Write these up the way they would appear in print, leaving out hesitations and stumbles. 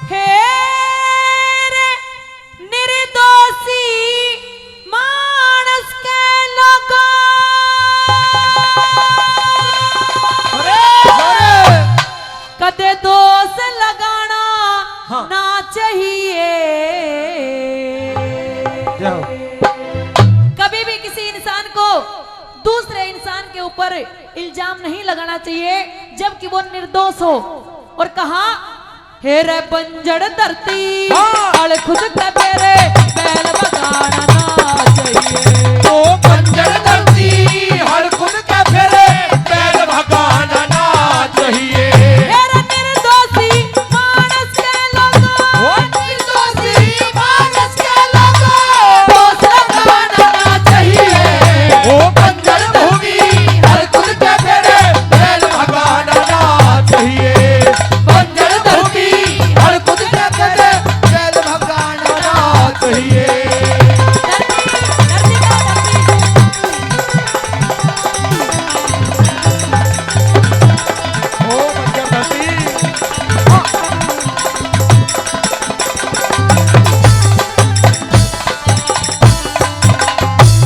हे रे निर्दोषी मानस के लोगों, कदे दोष लगाना ना चाहिए। कभी भी किसी इंसान को दूसरे इंसान के ऊपर इल्जाम नहीं लगाना चाहिए जबकि वो निर्दोष हो। और कहा हे रे बंजर धरती अड़ खुद के मेरे बैल बगाना ना चाहिए। ओ बंजर धरती हर खुद के मेरे बैल भगाना ना चाहिए। हे रे निर्दोषी मानस के लोगों, ओ निर्दोषी मानस के लोगों, दोष लगाना ना चाहिए। ओ बंजर भूमि हर खुद के मेरे बैल भगाना ना चाहिए। बंजर धरती हर खुद के मेरे बैल भगाना ना चाहिए। ओ बंजर धरती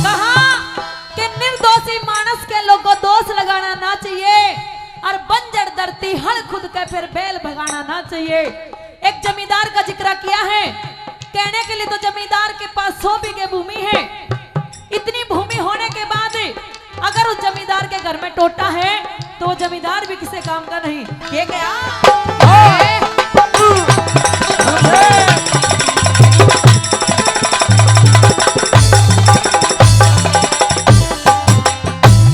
कहा कि निर्दोषी मानस के लोग को दोष लगाना ना चाहिए और बंजर धरती हड़ खुद के फिर बैल भगाना ना चाहिए। एक जमींदार का जिक्र किया है। कहने के लिए तो जमींदार के पास 100 बीघे भूमि है। इतनी भूमि होने के बाद अगर उस जमींदार के घर में टोटा है तो वो जमींदार भी किसी काम का नहीं। ये क्या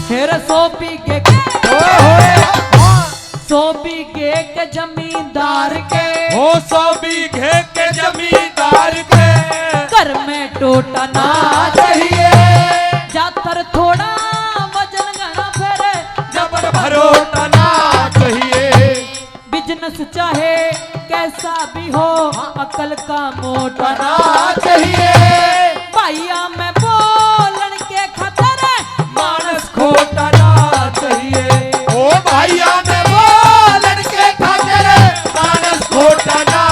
हेरा 100 बीघे के 100 बीघे के जमींदार के हो 100 बीघे के जमींदार के घर में टोटा ना चाहिए। जातर थोड़ा वजन घना फिर जबर भरोटा ना चाहिए। बिजनेस चाहे कैसा भी हो अकल का मोटा ना ना चाहिए। भैया में बोलन के खतर मानस खोटा ना चाहिए। ओ भैया में बोलन के खातिर मानस खोटा ना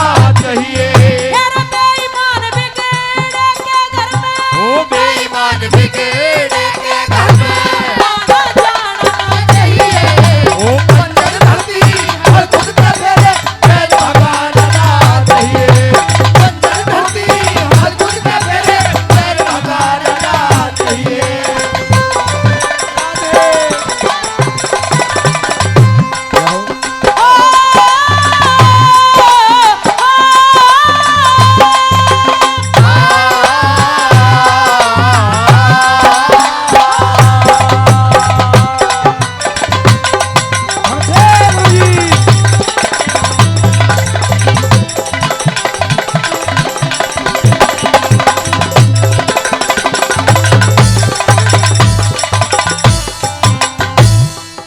चाहिए। हेरा बेईमान बिगड़े के घर में ओ बेईमान बिगड़े के घर में आना जाना ना चाहिए। ओ बंजर धरती हर खुद के मेरे बैल भगाना ना चाहिए। बंजर धरती हर खुद के मेरे बैल भगाना ना चाहिए।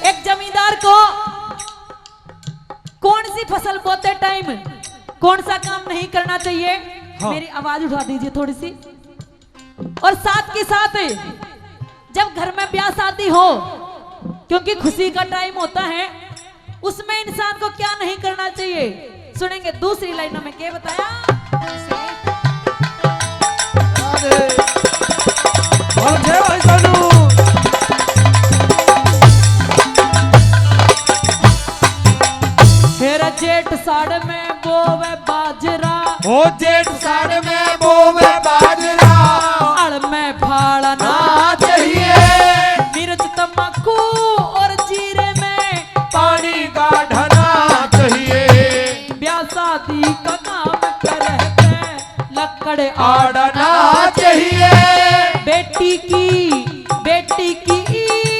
एक जमींदार को कौन सी फसल बोते टाइम कौन सा काम नहीं करना चाहिए। हाँ। मेरी आवाज उठा दीजिए थोड़ी सी। और साथ के साथ जब घर में ब्याह शादी हो क्योंकि खुशी का टाइम होता है उसमें इंसान को क्या नहीं करना चाहिए सुनेंगे। दूसरी लाइनों में क्या बताया फिर जेठ साढ़ में बोवे बाजरा ओ जेठ साढ़ में बोवे बाजरा अड़ में फाड़ा ना ना चाहिए। मिर्च तम्बाकू और जीरे में पानी गाढ़ना चाहिए। ब्याह शादी का काम करते लकड़ आड़ना चाहिए। बेटी की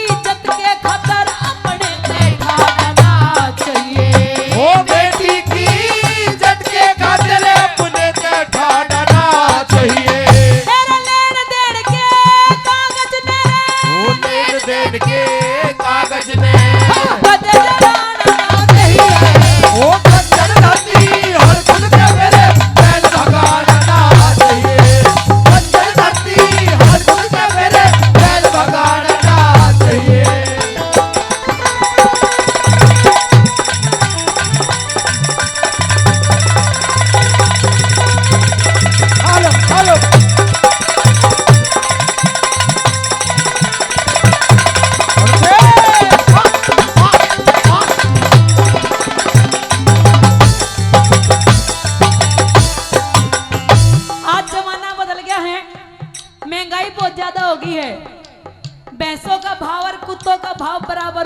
इज्जत के खतर अपने से ठाना चाहिए। ओ बेटी की इज्जत के खातिर अपने से ठाड़ना चाहिए। तेरा लेन देन के कागज मेरे ओ लेन देन के कागज में बदल जाना चाहिए। ओ बंजर धरती हर खुद के मेरे बैल भगाना ना चाहिए। बंजर धरती हर खुद के मेरे बैल भगाना ना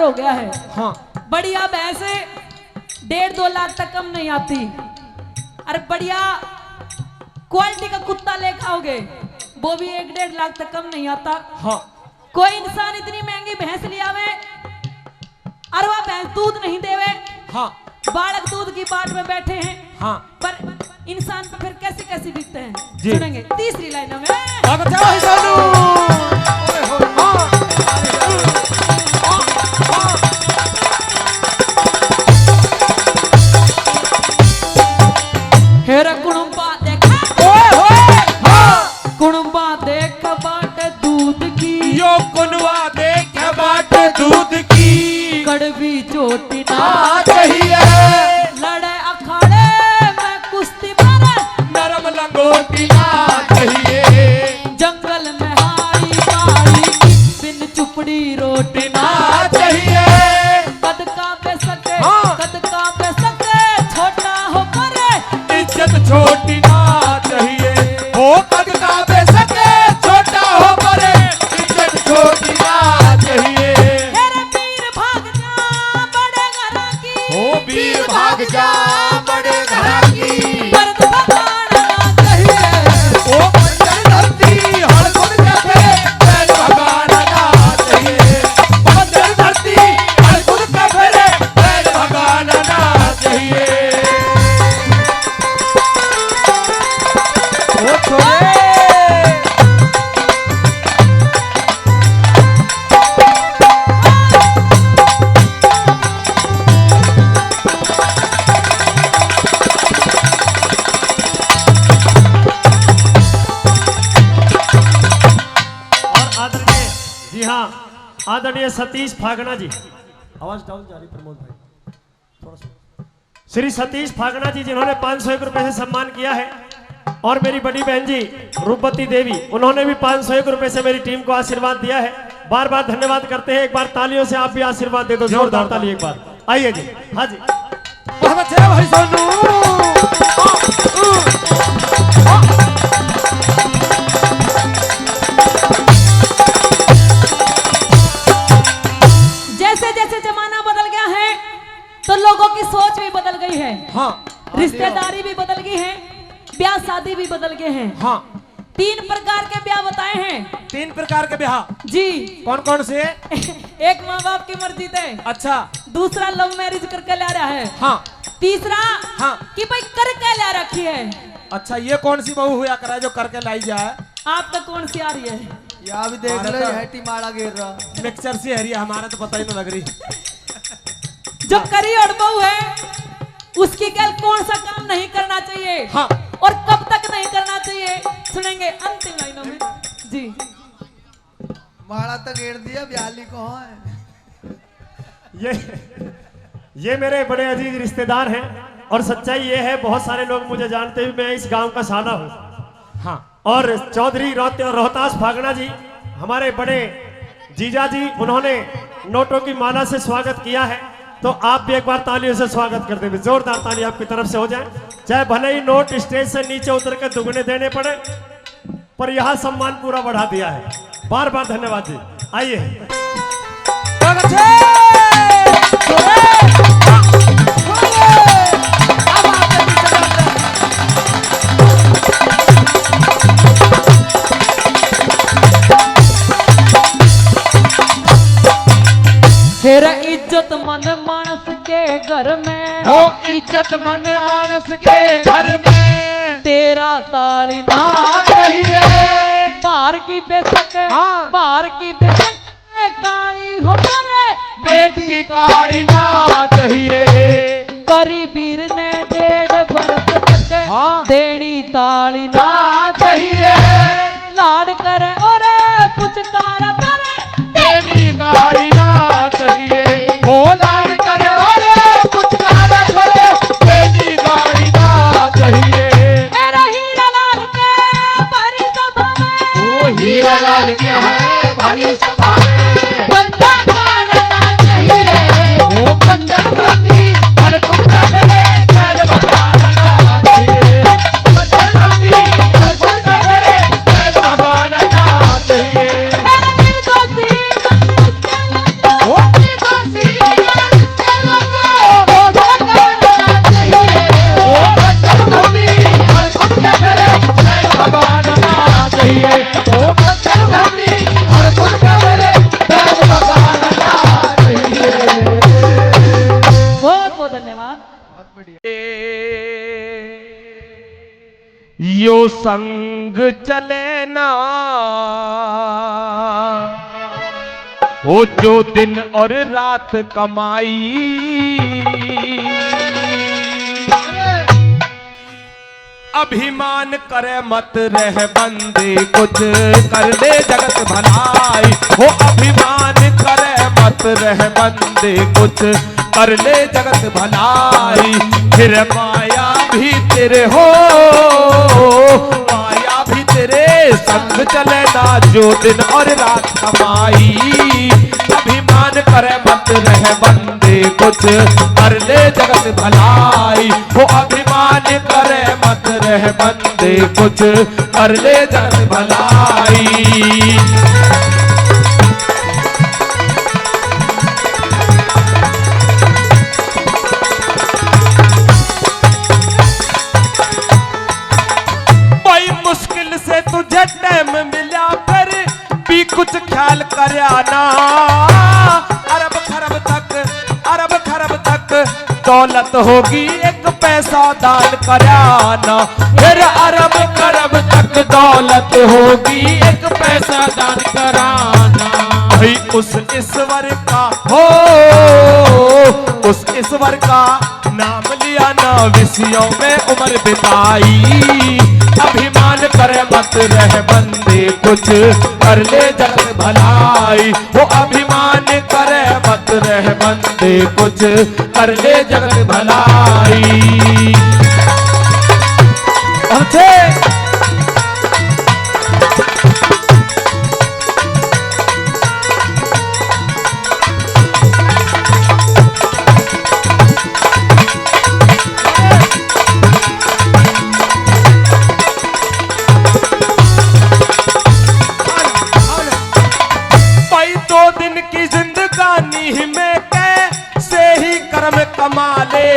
हो गया है। हाँ बढ़िया भैंस 1.5-2 लाख तक कम नहीं आती। अरे बढ़िया क्वालिटी का कुत्ता लेकर आओगे वो भी 1-1.5 लाख तक कम नहीं आता। हाँ कोई इंसान इतनी महंगी भैंस ले आवे और वह भैंस दूध नहीं देवे। हाँ बालक दूध की बाट में बैठे हैं। हाँ पर इंसान पर फिर कैसे कैसे बिकते हैं जी। सुनेंगे तीसरी लाइन में। स्वागत है भाई सानू। हाँ हेरा कुणुम्बा देखा हाँ कुणुम्बा देख बाट दूध की यो कुनवा देख बाट दूध की कड़वी चोटी ना ना चाहिए लड़े अखाड़े में कुश्ती मारे नरम लंगोटी ना चाहिए जंगल में हारी बाड़ी बिन चुपड़ी रोटी ना ना चाहिए कद का पे सके हाँ। कद का पे सके छोटा हो करे इज्जत छोटी ना चाहिए हो कद का बेसके छोटा हो परे इज्जत छोटी ना चाहिए हेरे वीर भाग जा बड़े घरा की हो वीर भाग जा बड़े घर की मर्द भगाना चाहिए ओ बंजर धरती हर खुद के फेरे बैल भगाना ना चाहिए बंजर धरती हर खुद के फेरे बैल भगाना ना चाहिए ओ छोरे और आदरणीय जी हाँ आदरणीय सतीश फागना जी आवाज डाउन जा रही प्रमोद भाई थोड़ा सा श्री सतीश फागना जी जिन्होंने 501 रुपए से सम्मान किया है और मेरी बड़ी बहन जी रूपवती देवी उन्होंने भी 501 रुपए से मेरी टीम को आशीर्वाद दिया है। बार बार धन्यवाद करते हैं। एक बार तालियों से आप भी आशीर्वाद दे दो जोरदार ताली एक बार। आइए जी हाँ जी बहुत अच्छे है भाई सोनू जैसे जैसे जमाना बदल गया है तो लोगों की सोच भी बदल गई है। हाँ रिश्तेदारी भी बदल गई है। ब्याह शादी भी बदल गए हैं। हाँ 3 प्रकार के ब्याह बताए हैं 3 प्रकार के ब्याह जी। कौन कौन से एक माँ बाप की मर्जी थे, अच्छा दूसरा लव मैरिज करके ला रहा है, हाँ तीसरा हाँ कि भाई करके ला रखी है। अच्छा ये कौन सी बहू हुआ करा जो करके लाई जाए आपका कौन सी आ रही है? यहाँ भी देख हमारा लो तो- हैटी मारा गिर रहा। मिक्सर सी हरी हमारा तो पता ही नहीं लग रही जो करी और बहू है उसकी गल कौन सा काम नहीं करना चाहिए हाँ और कब तक नहीं करना चाहिए सुनेंगे अंतिम लाइनों में जी। मारा तो गिर दिया ब्याली को है। ये मेरे बड़े अजीज रिश्तेदार हैं और सच्चाई ये है बहुत सारे लोग मुझे जानते हुए मैं इस गांव का साला हूँ। हाँ और चौधरी रोहतास फागना जी हमारे बड़े जीजा जी उन्होंने नोटों की माला से स्वागत किया है तो आप भी एक बार तालियों से स्वागत कर देंगे। जोरदार ताली आपकी तरफ से हो जाए। चाहे भले ही नोट स्टेज से नीचे उतर के दुगने देने पड़े पर यहाँ सम्मान पूरा बढ़ा दिया है। बार बार धन्यवाद जी। आइए बहुत अच्छे फिर इज्जत मन मानस के घर में हो इज्जत मन मानस के घर में तेरा तारी ना ना चाहिए बाहर की बेशक हाँ। बाहर की बेशक काई हो करे बेटी कारी ना चाहिए करी वीर ने 1.5 बरस तक हाँ। देनी ताली ना ना चाहिए लाड करे और पुचकारा करे बेटी कारी ना चाहिए हो लाड करे और कुछ खाना छोड़े बेटी कारी ना चाहिए मेरा हीरा लाल के भरी सभा में वो हीरा लाल के है भरी सभा में बंदा काटना चाहिए वो बंदर बंदी हर कुत्ता मिले कर भगाना चाहिए बंदर बंदी हर कुत्ता मिले कर भगाना चाहिए मेरा दिल दोस्ती वो भी दोस्ती यो संग चले ना हो जो दिन और रात कमाई, अभिमान करे मत रह बंदे कुछ कर ले जगत भलाई हो, अभिमान करे मत रह बंदे कुछ कर ले जगत भलाई, फिर माया भी तेरे हो माया भी तेरे संग चले ना जो दिन और रात कमाई, अभिमान करे मत रह बंदे कुछ कर ले जगत भलाई हो, अभिमान करे मत रह बंदे कुछ कर ले जगत भलाई। मुश्किल से तुझे टाइम मिला कर भी कुछ ख्याल करया ना, अरब खरब तक दौलत होगी एक पैसा दान कराना, फिर अरब खरब तक दौलत होगी एक पैसा दान कराना, भाई उस ईश्वर का हो उस ईश्वर का नाम लिया ना विषयों में उम्र बिताई, अभिमान करे मत रह बंदे कुछ कर ले जगत भलाई वो, अभिमान करे मत रह बंदे कुछ कर ले जगत भलाई। कमा ले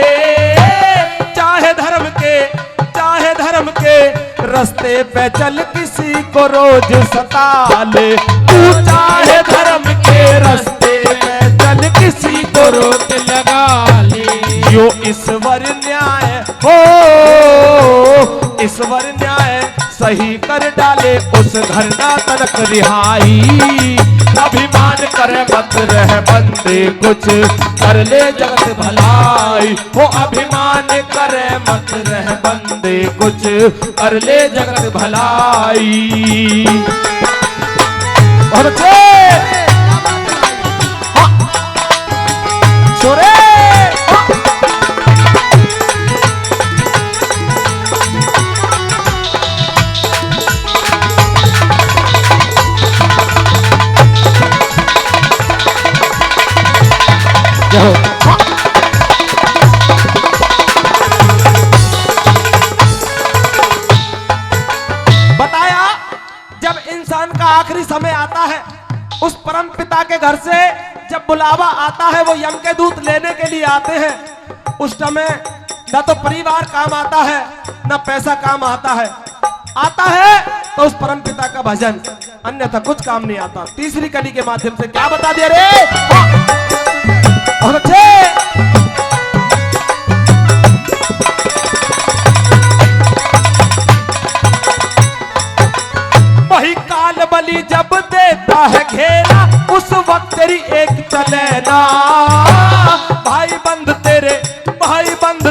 चाहे धर्म के रास्ते पे चल किसी को रोज सता ले, तू चाहे धर्म के रास्ते पे चल किसी को रोक लगा ले, यो ईश्वर न्याय हो ईश्वर न्याय सही कर डाले उस घर ना तनक रिहाई, अभिमान करे मत रह बंदे कुछ कर ले जगत भलाई वो, अभिमान करे मत रह बंदे कुछ कर ले जगत भलाई। और छोरे बताया जब इंसान का आखिरी समय आता है, उस परम पिता के घर से जब बुलावा आता है, वो यम के दूत लेने के लिए आते हैं, उस समय न तो परिवार काम आता है न पैसा काम आता है तो उस परम पिता का भजन, अन्यथा कुछ काम नहीं आता। तीसरी कड़ी के माध्यम से क्या बता दिया रे बहुत अच्छे। वही काल बलि जब देता है घेरा, उस वक्त तेरी एक चले ना, भाई बंद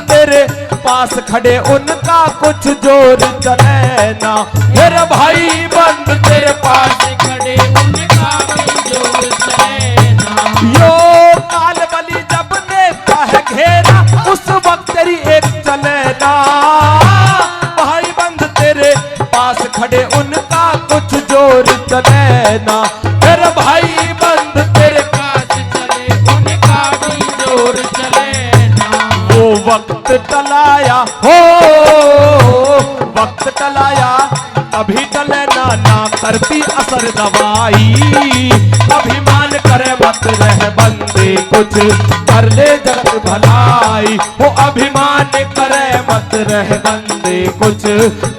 तेरे पास खड़े उनका कुछ जोर चले ना, फिर भाई बंद तेरे पास खड़े उनका कुछ जोर चले ना, यो काल बलि जब देता है घेरा, उस वक्त तेरी एक चले ना, भाई बंद तेरे पास खड़े उनका कुछ जोर चले ना, फिर भाई बंद तेरे पास चले उनका भी जोर चले ना, वो वक्त टलाया हो वक्त टलाया अभी टले ना करती असर दवाई, अभिमान करे मत रह बंदे कुछ कर ले जगत भलाई वो, अभिमान करे मत रह बंदे कुछ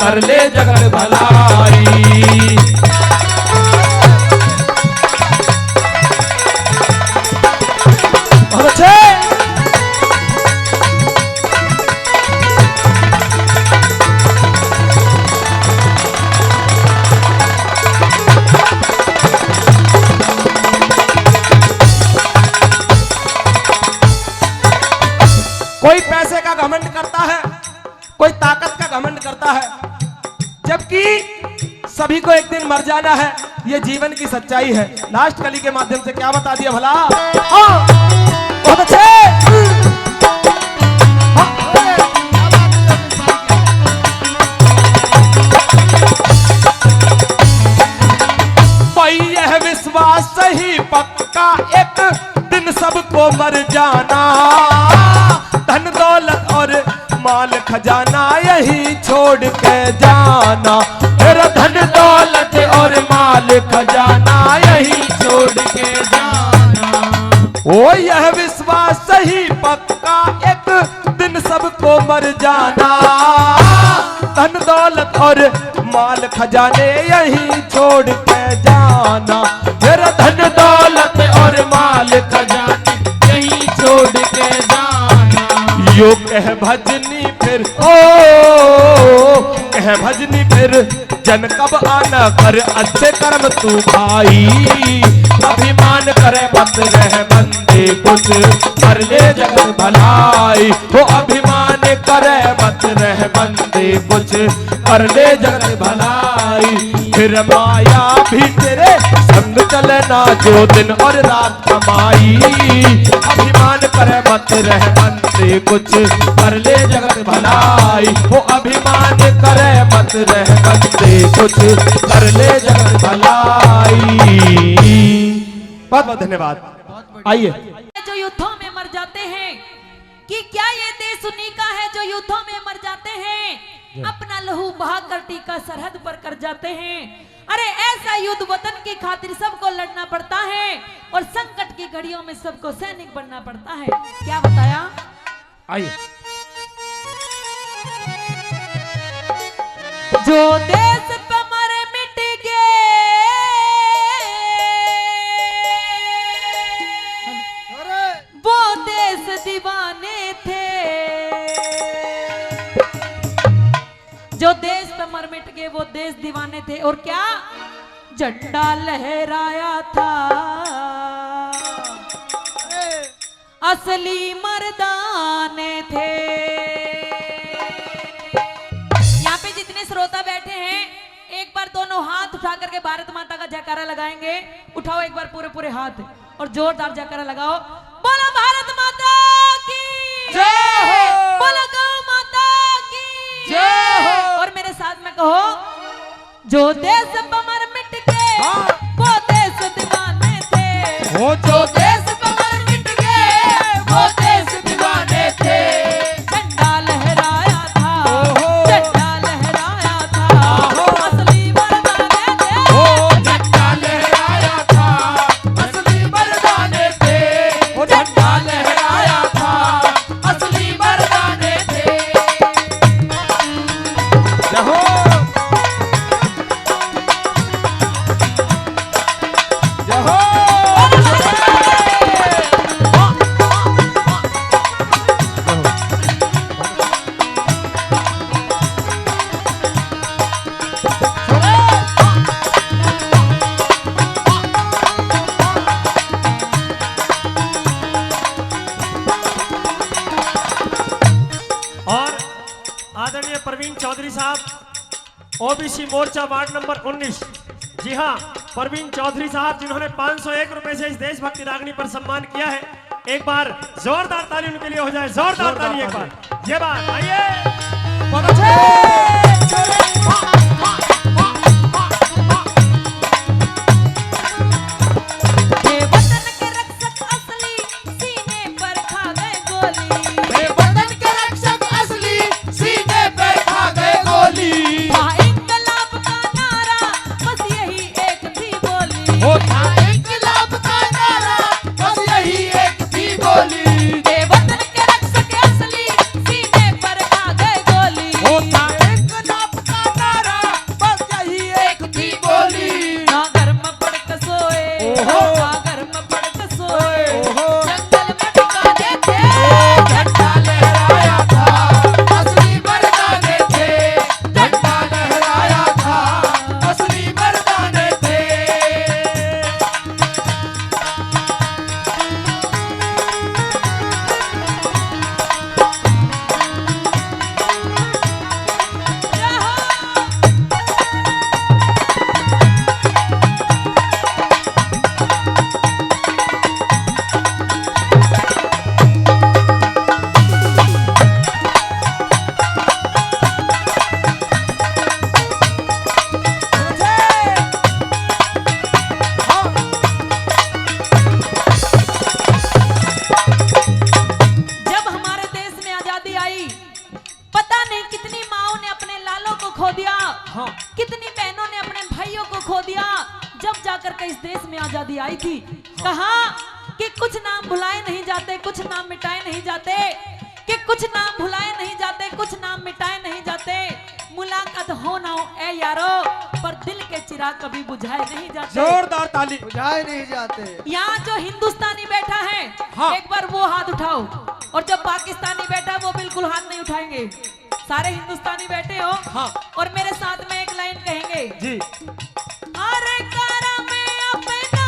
कर ले जगत भलाई। सभी को एक दिन मर जाना है, ये जीवन की सच्चाई है। लास्ट कली के माध्यम से क्या बता दिया भला? बहुत अच्छे। भाई यह विश्वास सही पक्का, एक दिन सबको मर जाना। धन दौलत और माल खजाना यही छोड़ के जाना। मेरा धन दौलत और माल खजाना यही छोड़ के जाना। ओ यह विश्वास सही पक्का, एक दिन सबको मर जाना। धन दौलत और माल खजाने यही छोड़ के जाना। मेरा धन दौलत और माल खजाने यही छोड़ के जाना। यो कह भजनी फिर कह भजनी फिर जन कब आना कर अच्छे कर्म तू भाई। अभिमान करे मत रह बंदे कुछ कर ले जगत भलाई। वो अभिमान करे मत रह बंदे कुछ कर ले जगत भलाई। फिर माया भी तेरे संग चलना जो दिन और रात कमाई। अभिमान करे मत रह बंदे कुछ कर ले जगत भलाई। वो अभिमान करे मत रह बंदे कुछ कर ले जगत भलाई। बहुत बहुत धन्यवाद। आइए। जो युद्धों में मर जाते हैं, कि क्या ये देश उन्हीं का है जो युद्धों में मर जाते हैं, अपना लहू बहाकर टीका सरहद पर कर जाते हैं। अरे ऐसा युद्ध वतन की खातिर सबको लड़ना पड़ता है और संकट की घड़ियों में सबको सैनिक बनना पड़ता है। क्या बताया? आइए। जो देश पे मरे मिट गए, वो देश दीवाने थे। जो देश पे मर मिट गए वो देश दीवाने थे। और क्या झंडा लहराया था असली मर्दाने थे। यहाँ पे जितने श्रोता बैठे हैं, एक बार दोनों हाथ उठा करके भारत माता का जयकारा लगाएंगे। उठाओ एक बार पूरे पूरे हाथ और जोरदार जयकारा लगाओ। बोलो भारत माता की जय, बोलो गौ माता की जय। और मेरे साथ में कहो, जो देश पर मिट गए वो देश दीवाने थे। वो जो देश पर मिट गए वो देश दीवाने थे। झंडा लहराया था, झंडा लहराया था असली मर्दाने थे। झंडा लहराया था असली मर्दाने थे। वो झंडा लहराया था असली मर्दाने थे। जहो जहो। और आदरणीय प्रवीण चौधरी साहब ओबीसी मोर्चा वार्ड नंबर 19। जी हाँ, प्रवीण चौधरी साहब जिन्होंने 501 रुपए से इस देशभक्ति रागनी पर सम्मान किया है। एक बार जोरदार ताली उनके लिए हो जाए। जोरदार ताली एक बार। ये बात आइए। बहुत अच्छे। ये वतन के रक्षक असली सीने पर खा गए गोली। ये वतन के रक्षक असली सीने पे खा गए गोली। था इंकलाब का नारा बस यही एक थी बोली। वो था इंकलाब का नारा बस यही एक थी बोली। ये वतन के रक्षक असली सीने पर खा गए गोली। वो था इंकलाब खो दिया, हाँ। कितनी बहनों ने अपने भाइयों को खो दिया। जब जाकर के इस देश में आजादी आई थी, कहा कि कुछ नाम भुलाए नहीं जाते, कुछ नाम मिटाए नहीं जाते, कि कुछ नाम भुलाए नहीं जाते, कुछ नाम मिटाए नहीं जाते। मुलाकात हो ना हो ए यारो, पर दिल के चिराग कभी बुझाए नहीं जाते। जोरदार ताली। बुझाए नहीं जाते। यहाँ जो हिंदुस्तानी बैठा है, हाँ। एक बार वो हाथ उठाओ, और जो पाकिस्तानी बैठा है वो बिल्कुल हाथ नहीं उठाएंगे। सारे हिंदुस्तानी बैठे हो, हाँ। और मेरे साथ में एक लाइन कहेंगे, जी। अरे करा में अपना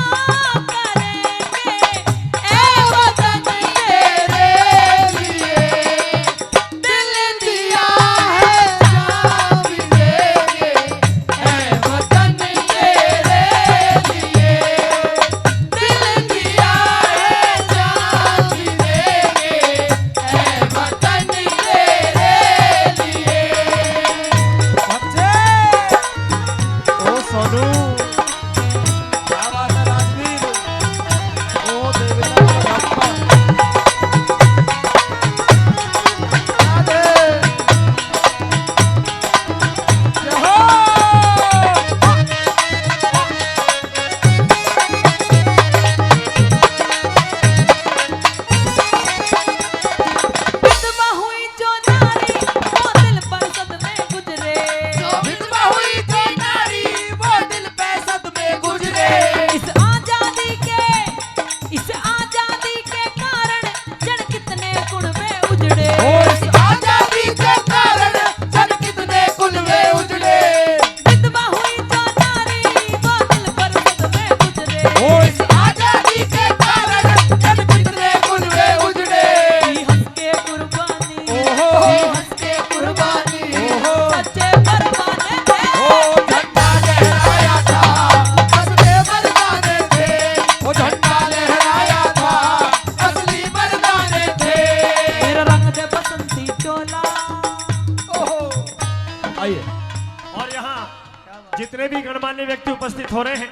करेंगे ए वतन तेरे लिए दिल दिया है, जान भी देंगे ऐ वतन तेरे लिए। दिल दिया है, जान भी देंगे ऐ वतन तेरे लिए। बच्चे ओ सोनू, क्या बात है राजवीर। ओ देवता भगवान। राधे। जय हो। विधवा हुई जो नारी वो दिल पर सदमे गुजरे। जो विधवा हुई थी नारी, वो दिल पे सदमे गुजरे। इस आजादी के कारण जन कितने कुनबे उजड़े। इस आजादी के कारण जन कितने कुनबे उजड़े। विधवा हुई जो नारी वो दिल पर सदमे गुजरे। इस आजादी के कारण जन कितने कुनबे उजड़े। ई हंस के कुर्बानी, ओहो। ई हंस के कुर्बानी, ओहो। सच्चे परवाने थे। ओ झंडा लहराया था, असली मर्दाने थे। ओ झंडा लहराया था, असली मर्दाने थे। मेरा रंग दे बसंती चोला। आइए। और यहाँ जितने भी गणमान्य व्यक्ति उपस्थित हो रहे हैं,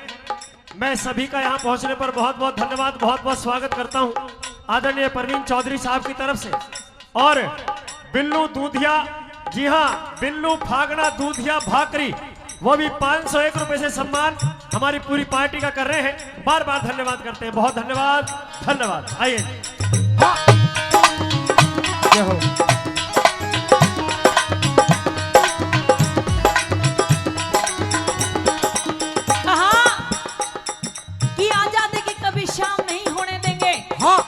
मैं सभी का यहाँ पहुँचने पर बहुत बहुत धन्यवाद, बहुत बहुत स्वागत करता हूँ आदरणीय परवीन चौधरी साहब की तरफ से। और बिल्लू दूधिया, जी हाँ, बिल्लू फागड़ा दूधिया भाकरी, वो भी 501 रुपए से सम्मान हमारी पूरी पार्टी का कर रहे हैं। बार बार धन्यवाद करते हैं, बहुत धन्यवाद, धन्यवाद। आइए जय हो। कहा कि आजादी की कभी शाम नहीं होने देंगे, हाँ।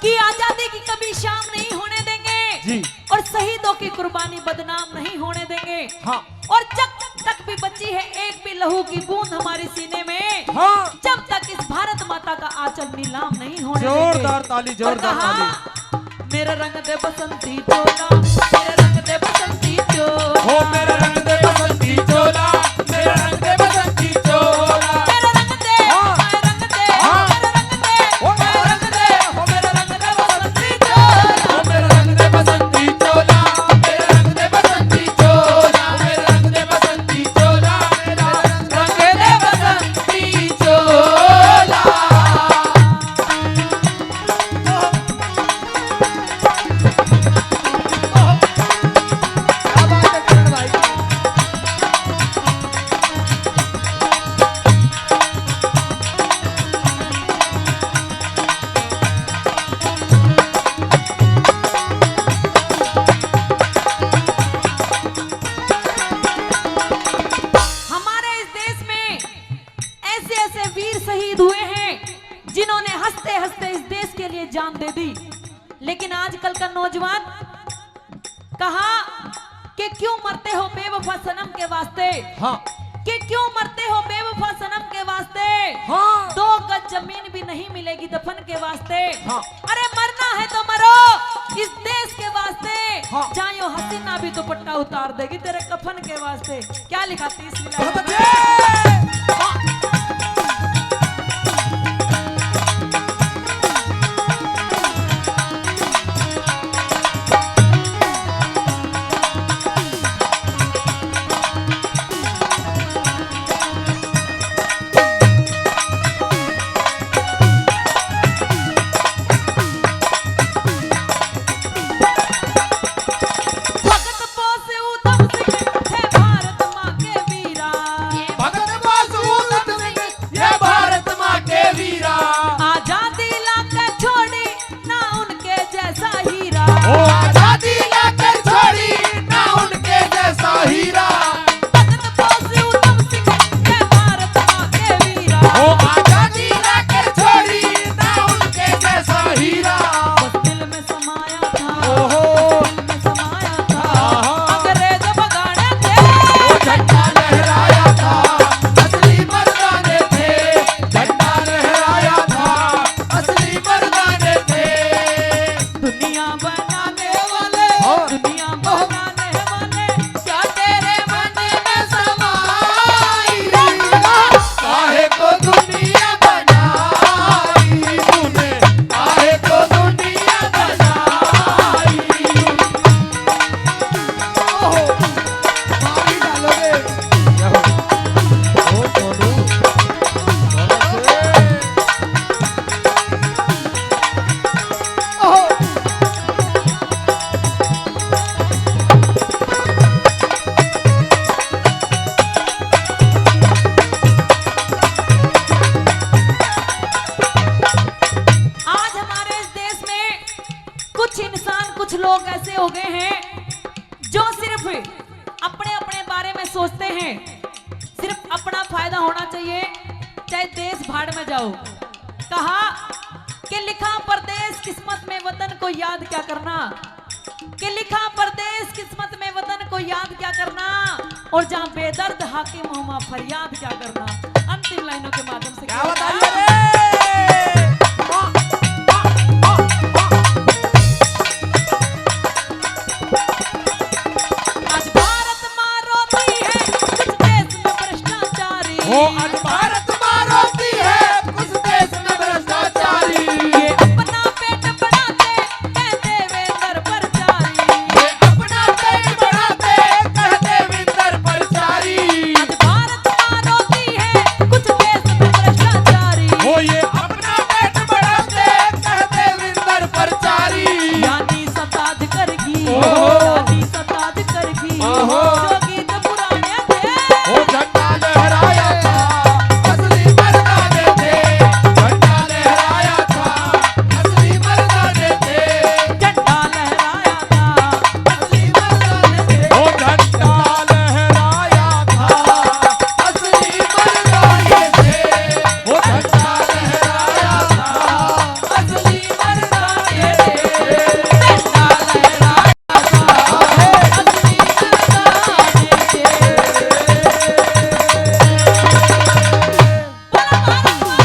कि आजादी की कभी शाम नहीं होने देंगे, जी। और शहीदों की कुर्बानी बदनाम नहीं होने देंगे। हाँ। और जब तक भी बची है एक भी लहू की बूंद हमारे सीने में, हाँ। जब तक इस भारत माता का आंचल नीलाम नहीं होने जोरदार देंगे। ताली, और जोरदार कहा, मेरे रंग दे बसंती चोला, मेरे रंग दे बसंती चोला, हो मेरे रंग दे बसंती चोला, मेरे रंग दे बसंती चोला। मेरे रंग दे, हाँ। मेरे रंग दे, हाँ। मेरे रंग दे, ओ मेरे रंग दे, हो मेरे रंग दे बसंती चोला, ओ मेरे रंग दे बसंती चोला, मेरे रंग दे बसंती चोला, मेरे रंग दे बसंती चोला, मेरा रंग दे बसंती चोला। क्या बात है करण भाई की। हमारे इस देश में ऐसे ऐसे वीर शहीद हुए हैं जिन्होंने हंसते हंसते इस देश के लिए जान दे दी। लेकिन आजकल का नौजवान कहा कि क्यों मरते हो बेवफा सनम के वास्ते, हाँ। कि क्यों मरते हो बेवफा सनम के वास्ते, हाँ। 2 गज जमीन भी नहीं मिलेगी दफन के वास्ते। हाँ। अरे मरना है तो मरो इस देश के वास्ते, हाँ। चाहे हसीना भी दुपट्टा उतार देगी तेरे कफन के वास्ते। क्या लिखा 30 बहुत मिला अच्छे। भगत बोस उधम सिंह थे भारत सोचते हैं सिर्फ अपना फायदा होना चाहिए, चाहे देश भाड़ में जाओ। कहा कि लिखा परदेश किस्मत में वतन को याद क्या करना, कि लिखा परदेश किस्मत में वतन को याद क्या करना, और जहां बेदर्द हाकिम हो वहां फरियाद क्या करना। अंतिम लाइनों के माध्यम से क्या क्या बताइए होता है? रे? आज भारत माँ रोती है कुछ देश में भ्रष्टाचारी, वो आज भारत माँ रोती है कुछ देश में भ्रष्टाचारी। ये अपना पेट बढ़ाते कहते वे दर पर जारी। ये अपना पेट बढ़ाते कहते विंदर परचारी। आज भारत माँ रोती है कुछ देश में भ्रष्टाचारी, वो ये अपना पेट बढ़ाते कहते विंदर परचारी। यानी सताज करगी, ओहो। यानी सताज करगी, ओहो। जो गीत पुराने थे। वो झंडा लहराया था असली मर्दाने थे, झंडा लहराया था असली मर्दाने थे, झंडा लहराया था असली मर्दाने थे। वो झंडा लहराया था असली मर्दाने थे, वो झंडा लहराया था असली मर्दाने थे, झंडा लहराया था असली मर्दाने थे। बोलो भारत माता की।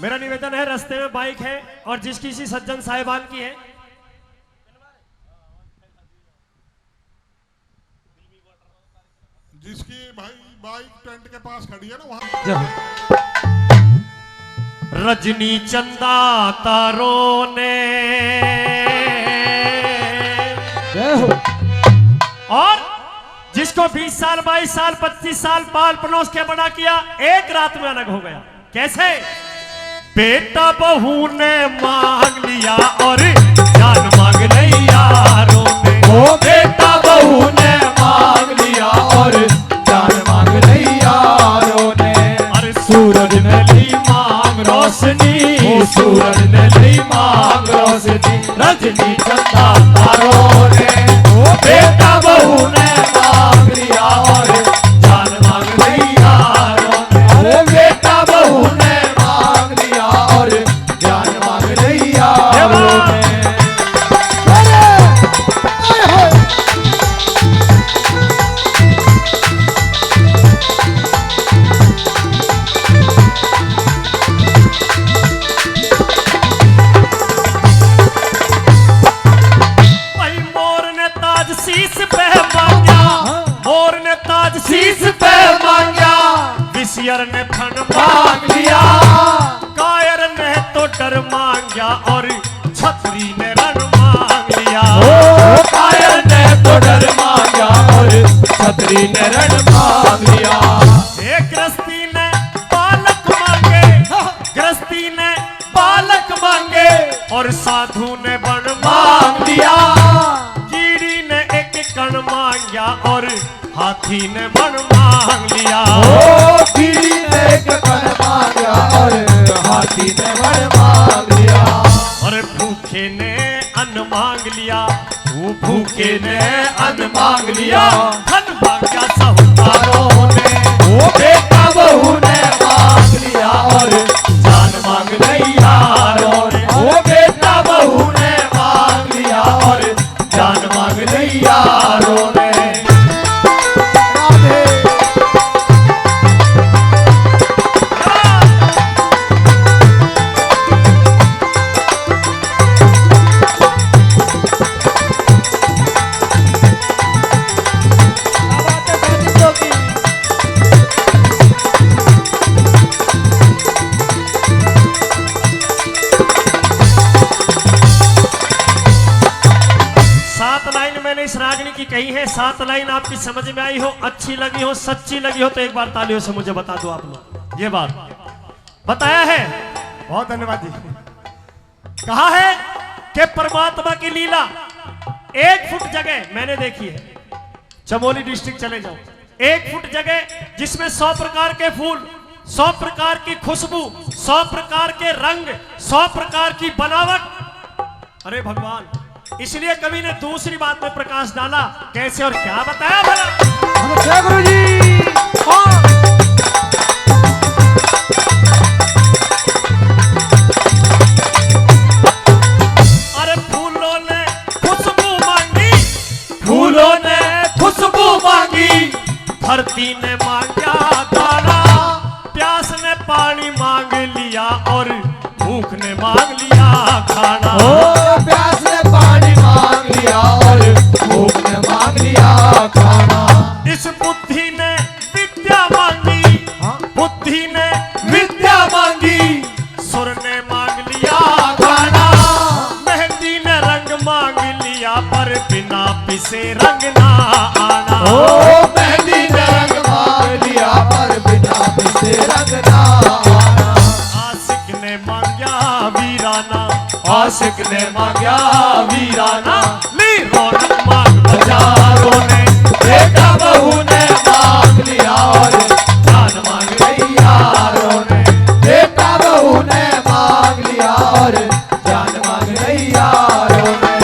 मेरा निवेदन है, रास्ते में बाइक है और जिस किसी सज्जन साहिबान की है, जिसकी भाई बाइक टेंट के पास खड़ी है ना वहां रजनी चंदा तारों ने और जिसको 20 साल 22 साल 25 साल पाल पलोस के बड़ा किया, एक रात में अलग हो गया। कैसे? बेटा बहू ने मांग लिया और जान मांग ली यारों ने। वो बेटा बहू ने मांग लिया और जान मांग ली यारों ने। अरे सूरज ने ली मांग रोशनी, सूरज ने ली मांग रोशनी, रजनी चंदा तारों ने। वो बेटा बहू ने मांग लिया और जान मांग ली यारों ने। वो बेटा बहू ने मांग लिया और जान मांग ली यारों ने। भाई मोर ने ताज शीस पे मांगा, मोर ने ताज शीस पे मांगा, विसियर ने फन मांग लिया, कायर ने तो डर मांगा और छतरी ने रण मांग लिया। ओ कायर ने तो डर मांगा और छतरी ने रण मांग लिया। एक गृहस्थी ने बालक मांगे, गृहस्थी ने बालक मांगे और साधु ने बन मांग लिया। कीड़ी ने एक कण मांगा और हाथी ने बन मांग लिया। ओ कीड़ी ने एक कण मांगा और हाथी ने वन मांग लिया। और भूखे ने अन्न मांग लिया, वो भूखे ने अन्न मांग लिया, धन मांगा साहूकारों ने। वो बेटा बहू ने मांग लिया और जान मांग ली यारों ने। वो बेटा बहू ने मांग लिया और जान मांग ली यारों ने। इस रागनी की कही है, 7 लाइन आपकी समझ में आई हो, अच्छी लगी हो, सच्ची लगी हो तो एक बार तालियों से मुझे बता दो। आप लोग ये बात बताया है, बहुत धन्यवाद जी। कहा है कि परमात्मा की लीला 1 फुट जगह मैंने देखी है। चमोली डिस्ट्रिक्ट चले जाओ, 1 फुट जगह जिसमें 100 प्रकार के फूल, 100 प्रकार की खुशबू, 100 प्रकार के रंग, 100 प्रकार की बनावट। अरे भगवान, इसलिए कवि ने दूसरी बात में प्रकाश डाला, कैसे और क्या बताया भला। गुरु जी अरे फूलों ने खुशबू मांगी, फूलों ने खुशबू मांगी, धरती ने मांगा दाना, प्यास ने पानी मांग लिया और भूख ने मांग लिया खाना। ओ प्यास ने पानी मांग लिया और भूख ने मांग लिया खाना। इस बुद्धि ने विद्या मांगी, बुद्धि ने विद्या मांगी, सुर ने मांग लिया खाना, मेहंदी ने रंग मांग लिया पर बिना पिसे रंग ना आना। ओ मेहंदी ने रंग मांग लिया पर बिना पिसे रंग ना आना। आशिक ने मांगा वीराना, आशिक ने मांगा वीराना, ली रौनक मांग बाजारों ने बेटा बहू ने मांग लिया और जान मांग गई यारों ने। बेटा बहू ने मांग लिया और जान मांग गई यारों ने।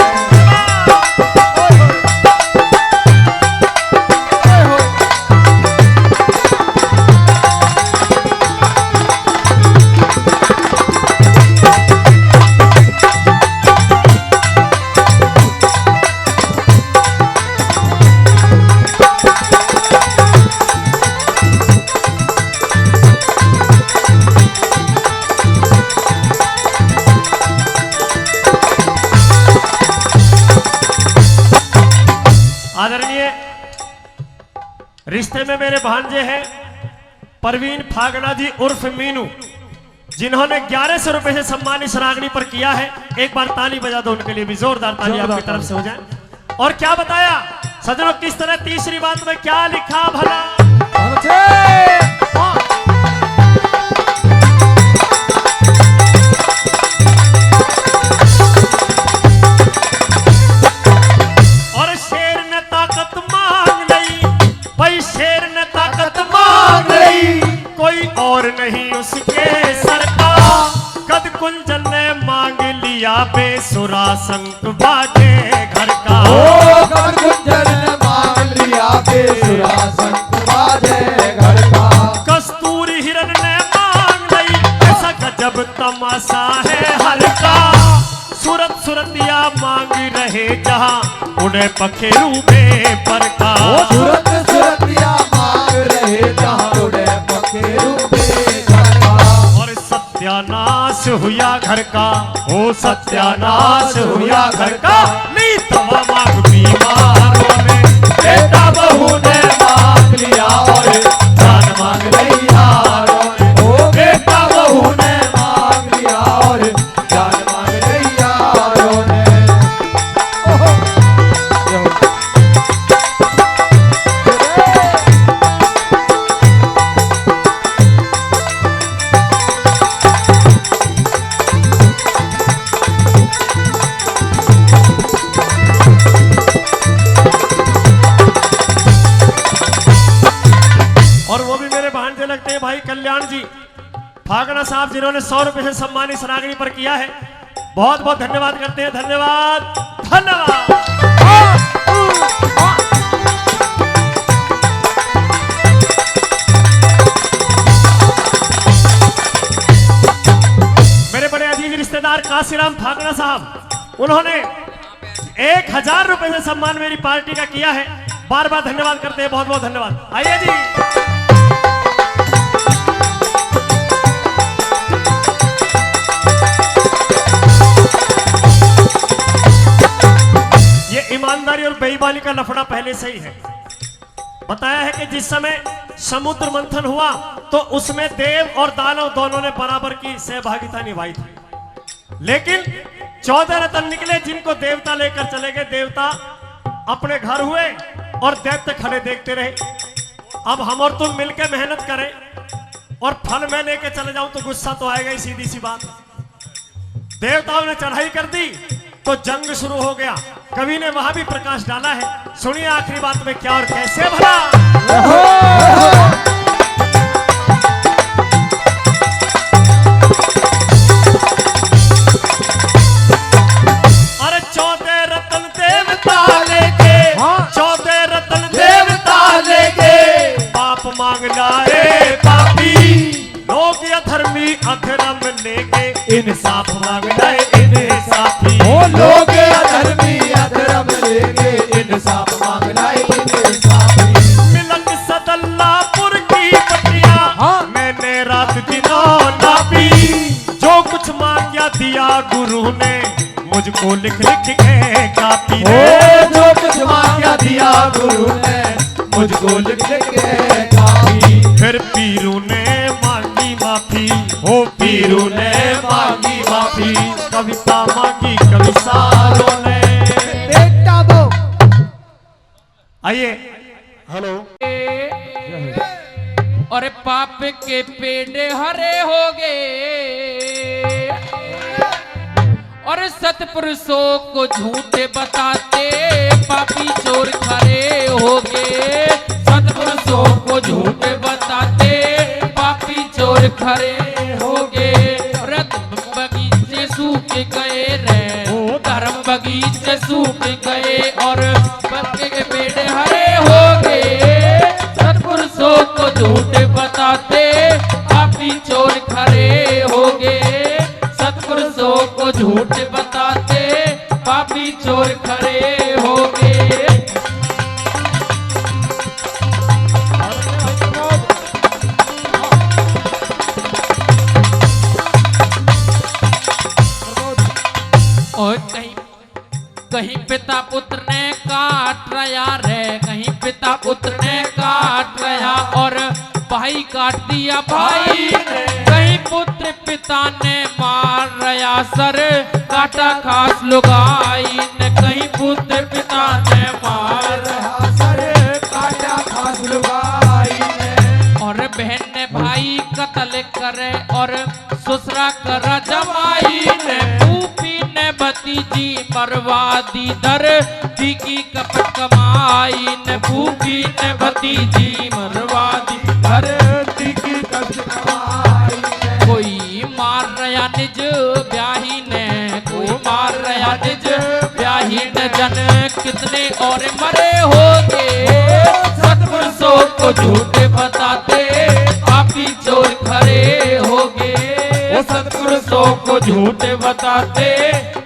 आदरणीय रिश्ते में मेरे भांजे हैं परवीन फागना जी उर्फ मीनू, जिन्होंने 1100 रुपए से सम्मानित सरागनी पर किया है। एक बार ताली बजा दो उनके लिए भी, जोरदार ताली आपकी तरफ से हो जाए। और क्या बताया सजनों, किस तरह तीसरी बात में क्या लिखा भला। और शेर ने ताकत मांग ली, भाई शेर ने ताकत मांग ली, कोई और नहीं उसके सर का। कद कुंजन ने मांग लिया बेसुरा शंख बाजे घर का। ओ कमर गुंजन ने मांग लिया बेसुरा शंख बाजे घर का। कस्तूरी हिरन ने मांग ली, ऐसा गजब तमाशा है हर का। सूरत सुरतिया मांग रहे जहां उड़े पखेरू में पर का। ओ सूरत सुरतिया मांग रहे जहां उड़े पखेरू में घर का। और सत्यानाश हुआ घर का, ओ सत्यानाश हुआ घर का। नहीं तवा मांग बीमारों ने, बेटा बहू ने मांग लिया और जान मांग रही यारों ने। ओ बेटा बहू ने मांग लिया और जान मांग रही यारों ने। और वो भी मेरे भांजे लगते हैं भाई कल्याण जी फागना साहब, जिन्होंने 100 रुपए से सम्मानित सरागनी पर किया है। बहुत बहुत धन्यवाद करते हैं, धन्यवाद धन्यवाद। मेरे बड़े अजीज रिश्तेदार काशीराम फागना साहब, उन्होंने 1000 रुपए से सम्मान मेरी पार्टी का किया है। बार बार धन्यवाद करते हैं, बहुत बहुत धन्यवाद। आइए जी। ये ईमानदारी और बेईमानी का लफड़ा पहले से ही है। बताया है कि जिस समय समुद्र मंथन हुआ तो उसमें देव और दानव दोनों ने बराबर की सहभागिता निभाई थी, लेकिन 14 रत्न निकले जिनको देवता लेकर चले गए। देवता अपने घर हुए और दैत्य खड़े देखते रहे। अब हम और तुम मिलकर मेहनत करें और फल मैं लेके चले जाऊं तो गुस्सा तो आएगा ही, सीधी सी बात। देवताओं ने चढ़ाई कर दी तो जंग शुरू हो गया। कवि ने वहां भी प्रकाश डाला है। सुनिए आखिरी बात में क्या और कैसे भला। अरे चौथे रतन देवता लेके, चौथे रतन देवता लेके पाप मांगना रे पापी, लोग अधर्मी अधर्म लेके इंसाफ मांगना है इंसाफी। लोग अधर्मी अधर्म लेके इंसाफ मांगना है इंसाफी। मिलन सदल्लापुर की पटिया मैंने रात दिनों नापी, जो कुछ मांगा दिया गुरु ने मुझको लिख लिख के कापी। जो कुछ मांगा दिया गुरु ने मुझको लिख लिख के कापी। फिर पीरू ने मांगी माफी, ओ पीरू ने मांगी माफी, कविता मांगी कविसारों ने। बेटा वो आइए हेलो और पाप के पेड़ हरे हो गए और सतपुरुषों को झूठे बताते पापी चोर खरे हो गए। सतपुरुषों को झूठे बताते पापी चोर खरे हो गए। रत बगीचे सूख गए रे, धर्म बगीचे सूख गए और पत्ते के पेड़ हरे हो गए। सतपुरुषों को झूठे बताते पापी चोर खरे हो गए। सतपुरुषों को झूठ बताते पापी चोर खरे हो गए। और कहीं पिता पुत्र ने काट रहा रे, कहीं पिता पुत्र ने काट रहा और भाई काट दिया भाई ने। कहीं पुत्र पिता ने मार रहा सर काटा खास लुगाई ने। कहीं पुत्र पिता ने मार रहा सर काटा खास लुगाई ने। और बहन ने भाई कत्ल करे और ससुरा करा जमाई ने। फूफी ने भतीजी मरवा दी दर की कपट कमाई ने। फूफी ने भतीजी मरवा दी दर की कपट कमाई ने। कोई मार रहा निज ब्याही ने, कोई मार रहा निज ब्याही ने। जन कितने और मरे हो गए। सतपुरुषों को झूठे बताते पापी चोर खरे हो गए। सतपुरुषों को झूठे बताते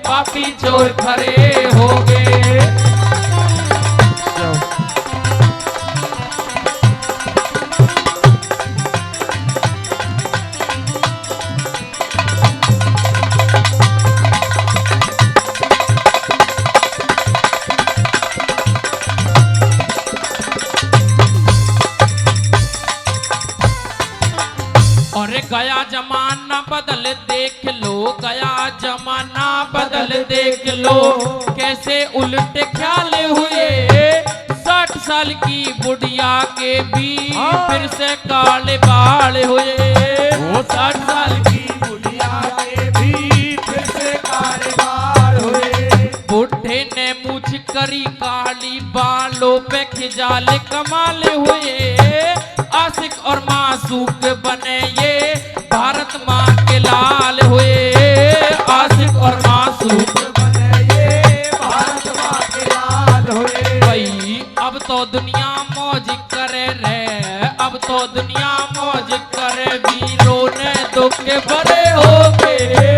पापी चोर खरे हो गए। और गया जमाना बदल देख लो, गया जमाना बदल देख लो। कैसे उल्टे ख्याल हुए 60 साल की बुढ़िया के भी फिर से काले बाल हुए। 60 साल की बुढ़िया के भी फिर से काले बाल हुए। बुढ़े ने मुझ करी काली बालों पे खिजाल कमाल हुए। आशिक और मासूक बने ये भारत माँ के लाल हुए। आशिक और मासूक बने ये भारत माँ के लाल हुए। भाई अब तो दुनिया मौज करे रे, अब तो दुनिया मौज करे। वीरों ने दुख के बड़े हो गए।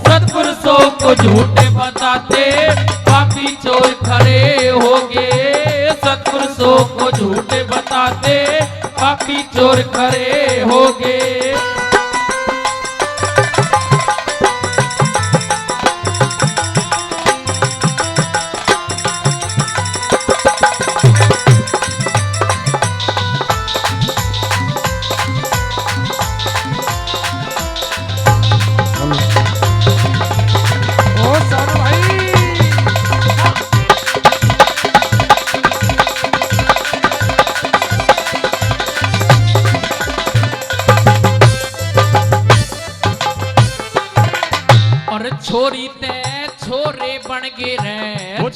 सतपुरुषों को झूठे बताते पापी चोर खरे हो गए। सतपुरुषों को झूठे बताते पापी चोर खरे हो गए।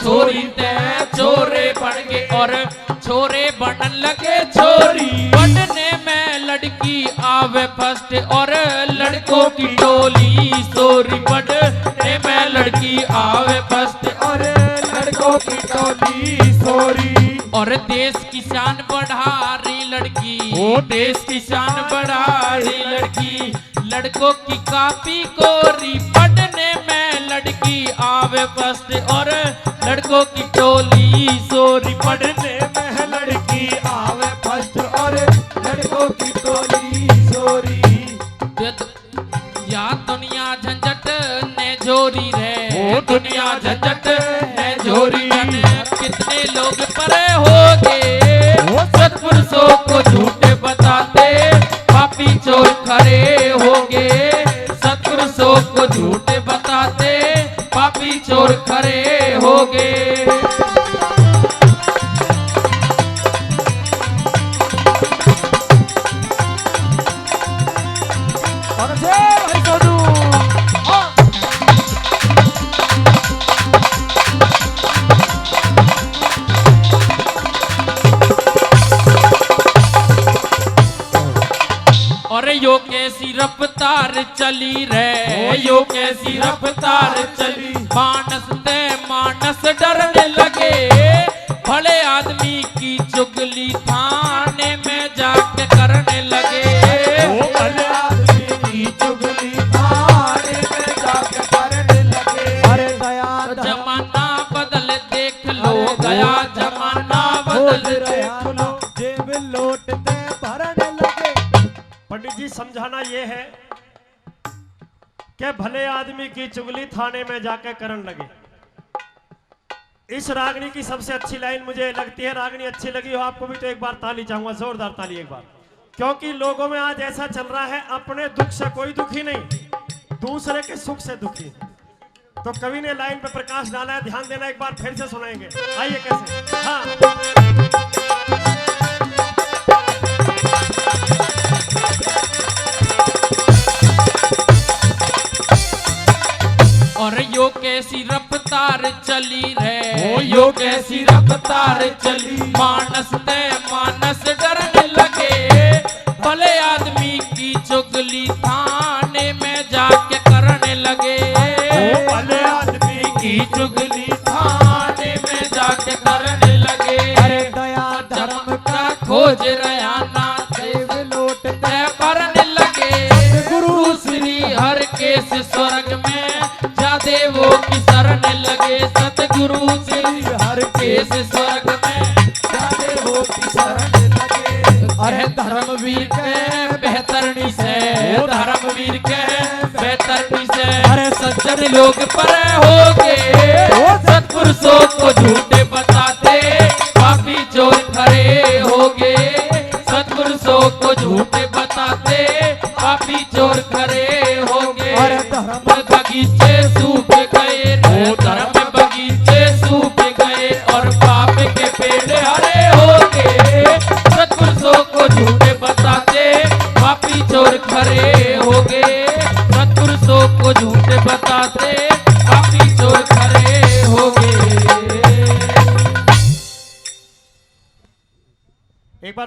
छोरी ते छोरे बन गए और छोरे बनन लगे छोरी। बनने में लड़की आवे फर्स्ट और लड़कों की टोली सोरी। बनने में लड़की आवे फर्स्ट और लड़कों की टोली सोरी। और देश की शान बढ़ा रही लड़की, ओ देश की शान बढ़ा रही लड़की। लड़कों की कापी कोरी। पढ़ने में लड़की आवे फर्स्ट और लड़कों की टोली सोरी। पढ़ने में लड़की आवे फर्स्ट और लड़कों की टोली सोरी। या दुनिया झंझट ने जोरी रे, ओ दुनिया झंझट ने जोरी। कितने लोग परे हो गए सत्पुरुषों को झूठे बताते, पापी चोर खड़े हो गए। सत्पुरुषों को झूठे बताते, पापी चोर खड़े हो गए। और यो कैसी रफ्तार चली रे, यो कैसी रफ्तार चली। मानस ते मानस डरने लगे, भले आदमी की चुगली थाने में जाके करने लगे। भले आदमी की चुगली थाने में जाके करने लगे। अरे गया जमाना बदल देख लो, गया जमाना बदल देख लो। जेब लौटते भरने लगे। पंडित जी समझाना ये है कि भले आदमी की चुगली थाने में जाकर करने लगे। इस रागनी की सबसे अच्छी लाइन मुझे लगती है, रागनी अच्छी लगी हो आपको भी तो एक बार ताली चाहूंगा, जोरदार ताली एक बार। क्योंकि लोगों में आज ऐसा चल रहा है, अपने दुख से कोई दुखी नहीं, दूसरे के सुख से दुखी। तो कवि ने लाइन पे प्रकाश डाला है, ध्यान देना, एक बार फिर से सुनाएंगे। आइए कैसे। हाँ और यो कैसी रफ्तार चली रे, ओ यो कैसी रफ्तार चली। मानस ते मानस डरने लगे, भले आदमी की चुगली थाने में जाके करने लगे। भले आदमी की चुगली थाने में जाके करने लगे। अरे दया धर्म का खोज रहा ना जेब लौटते भरने लगे। गुरु श्री हर केस स्वर्ग में देवों की शरण लगे। सतगुरु श्री हर केस स्वर्ग में देवों की शरण लगे। अरे धर्मवीर के बेहतरनी से, धर्मवीर के बेहतरनी से। अरे सज्जन लोग परे हो गए, सत्पुरुषों को झूठे बताते, पापी चोर खड़े हो गए। सत्पुरुषों को झूठे बताते, पापी चोर खड़े हो गए। अरे धर्म बगीचे सूख गए, धर्म बगीचे सूख गए और पाप के पेड़ हरे हो गए। सत्पुरुषों को झूठे बताते, पापी चोर खड़े